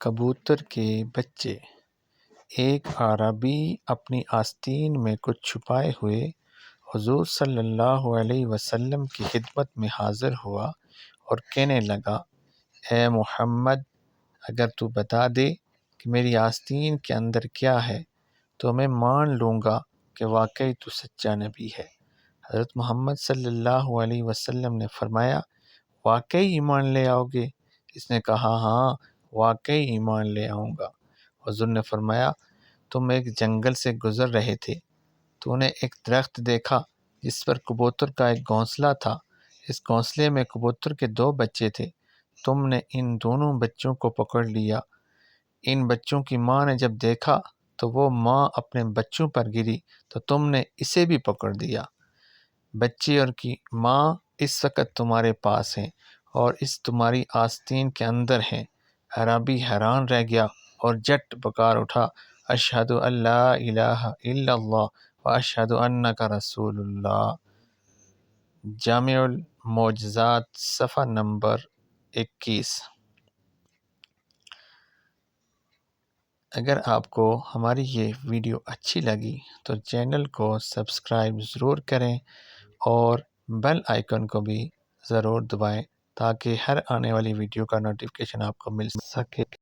کبوتر کے بچے۔ ایک اعرابی اپنی آستین میں کچھ چھپائے ہوئے حضور صلی اللہ علیہ وسلم کی خدمت میں حاضر ہوا اور کہنے لگا، اے محمد، اگر تو بتا دے کہ میری آستین کے اندر کیا ہے تو میں مان لوں گا کہ واقعی تو سچا نبی ہے۔ حضرت محمد صلی اللہ علیہ وسلم نے فرمایا، واقعی ایمان لے آؤ گے؟ اس نے کہا، ہاں واقعی ایمان لے آؤں گا۔ حضور نے فرمایا، تم ایک جنگل سے گزر رہے تھے، تو نے ایک درخت دیکھا جس پر کبوتر کا ایک گھونسلہ تھا۔ اس گھونسلے میں کبوتر کے 2 بچے تھے۔ تم نے ان دونوں بچوں کو پکڑ لیا۔ ان بچوں کی ماں نے جب دیکھا تو وہ ماں اپنے بچوں پر گری تو تم نے اسے بھی پکڑ دیا۔ بچے اور کی ماں اس وقت تمہارے پاس ہیں اور اس تمہاری آستین کے اندر ہیں۔ اعرابی حیران رہ گیا اور جھٹ پکار اٹھا، اشہد ان لا الہ الا اللہ واشہد انک رسول اللہ۔ جامع المعجزات صفحہ نمبر 21۔ اگر آپ کو ہماری یہ ویڈیو اچھی لگی تو چینل کو سبسکرائب ضرور کریں اور بیل آئیکن کو بھی ضرور دبائیں تاکہ ہر آنے والی ویڈیو کا نوٹیفیکیشن آپ کو مل سکے۔